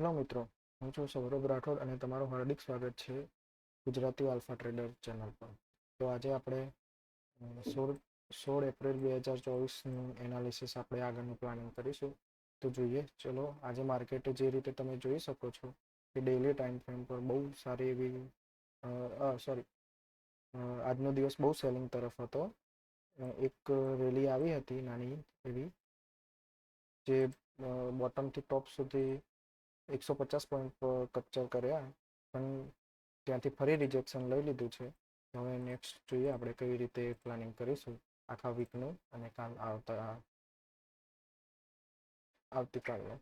Hello મિત્રો, હું છું સૌરભ રાઠોડ અને તમારું હાર્દિક સ્વાગત છે ગુજરાતી આલ્ફા ટ્રેડર ચેનલ પર. તો આજે આપણે 16 એપ્રિલ 2024નું એનાલિસિસ આપણે આગળનું પ્લાનિંગ કરીશું. તો જોઈએ, ચલો આજે માર્કેટ જે રીતે તમે જોઈ શકો છો કે ડેઇલી ટાઈમ ફ્રેમ પર બહુ સારી એવી આજનો દિવસ બહુ સેલિંગ તરફ હતો. એક રેલી આવી હતી નાની એવી, જે બોટમથી ટોપ સુધી 150 પોઈન્ટ કપચર કર્યા, પણ ત્યાંથી ફરી રિજેક્શન લઈ લીધું છે. હવે નેક્સ્ટ જોઈએ આપણે કઈ રીતે પ્લાનિંગ કરીશું આખા વીકનું અને કાલ આવતીકાલનું.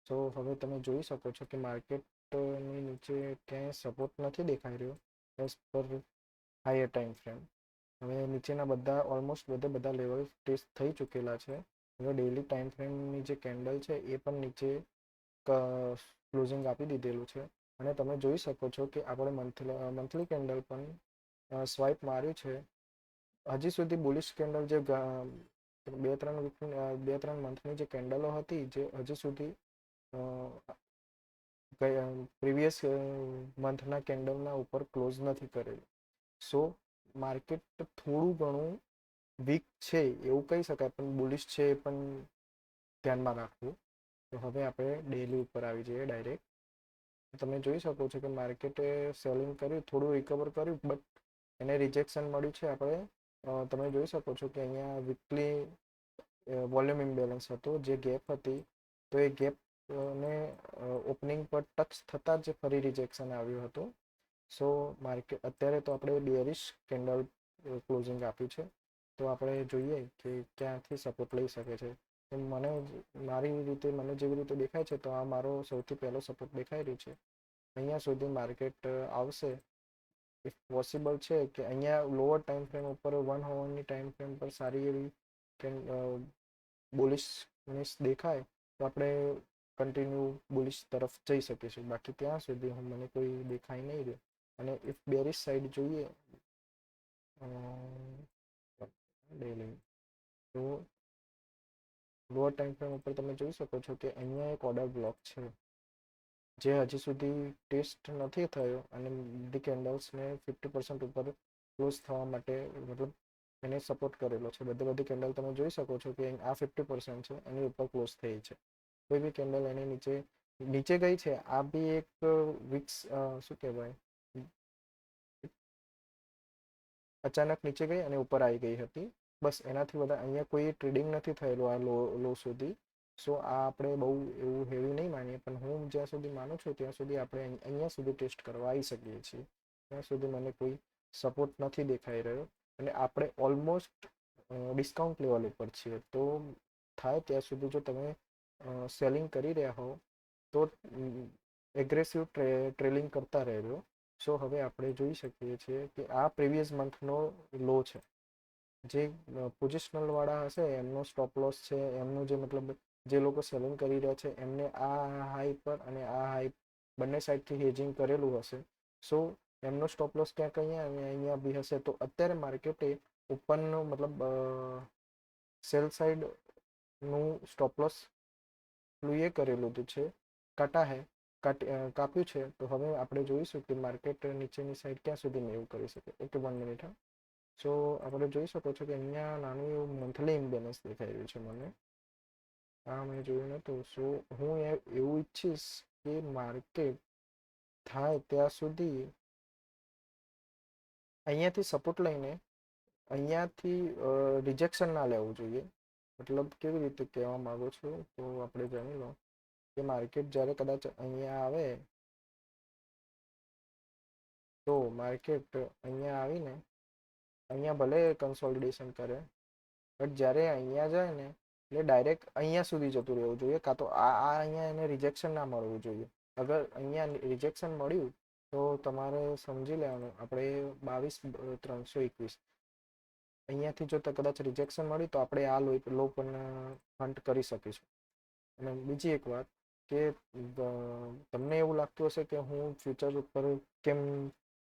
તો હવે તમે જોઈ શકો છો કે માર્કેટની નીચે ક્યાંય સપોર્ટ નથી દેખાઈ રહ્યો as per higher time frame. હવે નીચેના ઓલમોસ્ટ બધા લેવલ ટેસ્ટ થઈ ચૂકેલા છે. હવે ડેઇલી ટાઈમ ફ્રેમની જે કેન્ડલ છે એ પણ નીચે ક્લોઝિંગ આપી દીધેલું છે. અને તમે જોઈ શકો છો કે આપણે મંથલી કેન્ડલ પણ સ્વાઇપ માર્યું છે. હજી સુધી બુલિશ કેન્ડલ જે 2-3 મંથની જે કેન્ડલો હતી, જે હજી સુધી પ્રીવિયસ મંથના કેન્ડલના ઉપર ક્લોઝ નથી કરેલું. સો માર્કેટ થોડું ઘણું વીક છે એવું કહી શકાય, પણ બુલિશ છે એ પણ ધ્યાનમાં રાખવું. તો હવે આપણે ડેલી ઉપર આવી જઈએ ડાયરેક્ટ. તમે જોઈ શકો છો કે માર્કેટે સેલિંગ કર્યું, થોડું રિકવર કર્યું, બટ એને રિજેક્શન મળ્યું છે. તમે જોઈ શકો છો કે અહીંયા વીકલી વોલ્યુમ ઇમ્બેલેન્સ હતો, જે ગેપ હતી. તો એ ગેપને ઓપનિંગ પર ટચ થતાં જ ફરી રિજેક્શન આવ્યું હતું. સો માર્કેટ અત્યારે તો આપણે બેરિશ કેન્ડલ ક્લોઝિંગ આપ્યું છે. તો આપણે જોઈએ કે ક્યાંથી સપોર્ટ લઈ શકે છે. મને જેવી રીતે દેખાય છે, તો આ મારો સૌથી પહેલો સપોર્ટ દેખાઈ રહ્યો છે. અહીંયા સુધી માર્કેટ આવશે, ઇફ પોસિબલ છે કે અહીંયા લોઅર ટાઈમ ફ્રેમ ઉપર 1 hourની ટાઈમ ફ્રેમ પર સારી એવી બુલિશનેસ દેખાય તો આપણે કન્ટિન્યુ બુલિશ તરફ જઈ શકીશું. બાકી ત્યાં સુધી મને કોઈ દેખાઈ નહીં રહે. અને ઇફ બેરિશ સાઈડ જોઈએ ડેલી, તો લોઅર ટાઈમ ફ્રેમ ઉપર તમે જોઈ શકો છો કે અહીંયા એક ઓર્ડર બ્લોક છે, જે હજી સુધી ટેસ્ટ નથી થયો. અને બધી કેન્ડલ્સને 50% ઉપર ક્લોઝ થવા માટે, મતલબ એને સપોર્ટ કરેલો છે. બધી કેન્ડલ તમે જોઈ શકો છો કે આ 50% છે, એની ઉપર ક્લોઝ થઈ છે. કોઈ બી કેન્ડલ એની નીચે ગઈ છે. આ બી એક વીક્સ શું કહેવાય, અચાનક નીચે ગઈ અને ઉપર આવી ગઈ હતી. બસ એનાથી વધારે અહીંયા કોઈ ટ્રેડિંગ નથી થયેલું આ લો સુધી. સો આ આપણે બહુ એવું હેવી નહીં માનીએ, પણ હું જ્યાં સુધી માનું છું ત્યાં સુધી આપણે અહીંયા સુધી ટેસ્ટ કરવા આવી શકીએ છીએ. ત્યાં સુધી મને કોઈ સપોર્ટ નથી દેખાઈ રહ્યો. અને આપણે ઓલમોસ્ટ ડિસ્કાઉન્ટ લેવલ ઉપર છીએ. તો થાય ત્યાં સુધી જો તમે સેલિંગ કરી રહ્યા હો તો એગ્રેસિવ ટ્રેલિંગ કરતા રહેજો. સો હવે આપણે જોઈ શકીએ છીએ કે આ પ્રીવિયસ મંથનો લો છે. જે પોઝિશનલ વાળા હશે એમનો સ્ટોપ લોસ છે, એમનું જે લોકો સેલિંગ કરી રહ્યા છે એમને આ હાઈ પર અને આ હાઈ બંને સાઈડથી હેજિંગ કરેલું હશે. સો એમનો સ્ટોપ લોસ ક્યાંક અહીંયા અને અહીંયા બી હશે. તો અત્યારે માર્કેટે ઉપરનું સેલ સાઈડનું સ્ટોપ લોસ એ કરેલું છે, કાપ્યું છે. તો હવે આપણે જોઈશું કે માર્કેટ નીચેની સાઈડ ક્યાં સુધી મૂવ કરી શકે. Okay, 1 minute. સો આપણે જોઈ શકો છો કે અહીંયા નાનું એવું મંથલી ઇમ્બેલેન્સ દેખાઈ રહ્યું છે મને. મેં જોયું નહોતું. સો હું એવું ઈચ્છીશ કે માર્કેટ થાય ત્યાં સુધી અહીંયાથી સપોર્ટ લઈને અહીંયાથી રિજેક્શન ના લેવું જોઈએ. મતલબ કેવી રીતે કહેવા માંગુ છું, તો આપણે જાણી લો કે માર્કેટ જ્યારે કદાચ અહીંયા આવે, તો માર્કેટ અહીંયા આવીને અહીંયા ભલે કન્સોલિડેશન કરે, બટ જ્યારે અહીંયા જાય ને એટલે ડાયરેક્ટ અહીંયા સુધી જતું રહેવું જોઈએ. કાં તો અહીંયા એને રિજેક્શન ના મળવું જોઈએ. અગર અહીંયા રિજેક્શન મળ્યું તો તમારે સમજી લેવાનું, આપણે 22,321 અહીંયાથી જો કદાચ રિજેક્શન મળ્યું તો આપણે આ લો પણ હન્ટ કરી શકીશું. અને બીજી એક વાત કે તમને એવું લાગતું હશે કે હું ફ્યુચર ઉપર કેમ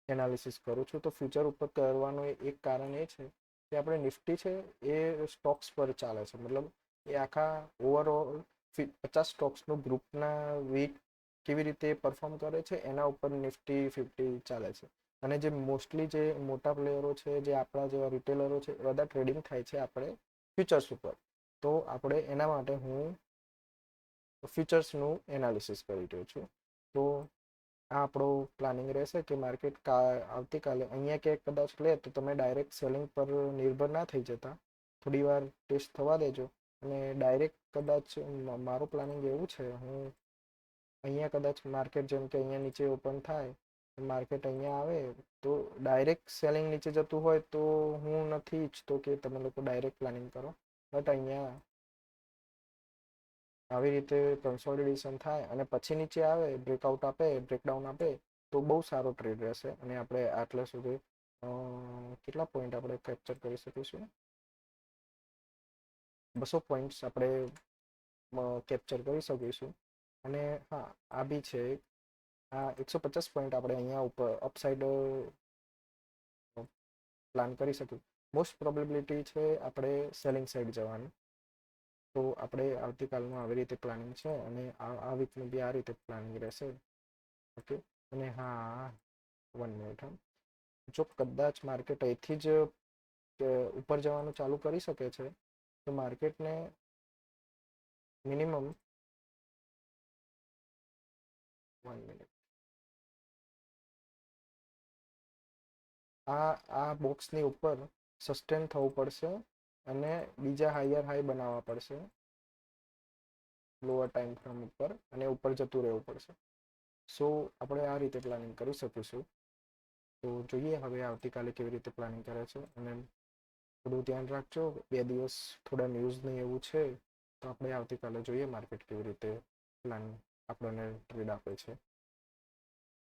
એનાલિસિસ કરું છું, તો ફ્યુચર ઉપર કરવાનું એક કારણ એ છે કે આપણે નિફ્ટી છે એ સ્ટોક્સ પર ચાલે છે. મતલબ એ આખા ઓવરઓલ 50 સ્ટોક્સનું ગ્રુપના વીક કેવી રીતે પરફોર્મ કરે છે એના ઉપર નિફ્ટી 50 ચાલે છે. અને જે મોસ્ટલી જે મોટા પ્લેયરો છે, જે આપણા જેવા રિટેલરો છે, એ બધા ટ્રેડિંગ થાય છે આપણે ફ્યુચર્સ ઉપર. તો આપણે એના માટે હું ફ્યુચર્સનું એનાલિસિસ કરી રહ્યો છું. તો આ આપણો પ્લાનિંગ રહેશે કે માર્કેટ આવતીકાલે અહીંયા કે કદાચ લે તો તમે ડાયરેક્ટ સેલિંગ પર નિર્ભર ના થઈ જતા, થોડી વાર ટેસ્ટ થવા દેજો. અને ડાયરેક્ટ કદાચ મારું પ્લાનિંગ એવું છે, હું અહીંયા કદાચ માર્કેટ જેમ કે અહીંયા નીચે ઓપન થાય, માર્કેટ અહીંયા આવે તો ડાયરેક્ટ સેલિંગ નીચે જતું હોય તો હું નથી ઈચ્છતો કે તમે લોકો ડાયરેક્ટ પ્લાનિંગ કરો. બટ અહીંયા આવી રીતે કન્સોલિડેશન થાય અને પછી નીચે આવે, બ્રેકઆઉટ આપે, બ્રેકડાઉન આપે તો બહુ સારો ટ્રેડ રહેશે. અને આપણે આટલા સુધી કેટલા પોઈન્ટ આપણે કેપ્ચર કરી શકીશું? 200 પોઈન્ટ્સ આપણે કેપ્ચર કરી શકીશું. અને હા, આ બી છે, આ 150 પોઈન્ટ આપણે અહીંયા ઉપર અપસાઇડ પ્લાન કરી શકીએ. મોસ્ટ પ્રોબેબિલિટી છે આપણે સેલિંગ સાઈડ જવાની. તો આપણે આવતીકાલનું આવી રીતે પ્લાનિંગ છે અને આ વીકનું બી આ રીતે પ્લાનિંગ રહેશે. ઓકે. અને હા, 1 મિનિટ. જો કદાચ માર્કેટ અહીંથી જ ઉપર જવાનું ચાલુ કરી શકે છે તો માર્કેટને મિનિમમ 1 મિનિટ, આ બોક્સની ઉપર સસ્ટેન થવું પડશે અને બીજા હાયર હાઈ બનાવવા પડશે લોઅર ટાઈમ ફ્રેમ ઉપર, અને ઉપર જતું રહેવું પડશે. સો આપણે આ રીતે પ્લાનિંગ કરી શકીશું. તો જોઈએ હવે આવતીકાલે કેવી રીતે પ્લાનિંગ કરે છે. અને થોડું ધ્યાન રાખજો, 2 દિવસ થોડા ન્યૂઝને એવું છે, તો આપણે આવતીકાલે જોઈએ માર્કેટ કેવી રીતે પ્લાન આપણને ટ્રેડ આપે છે.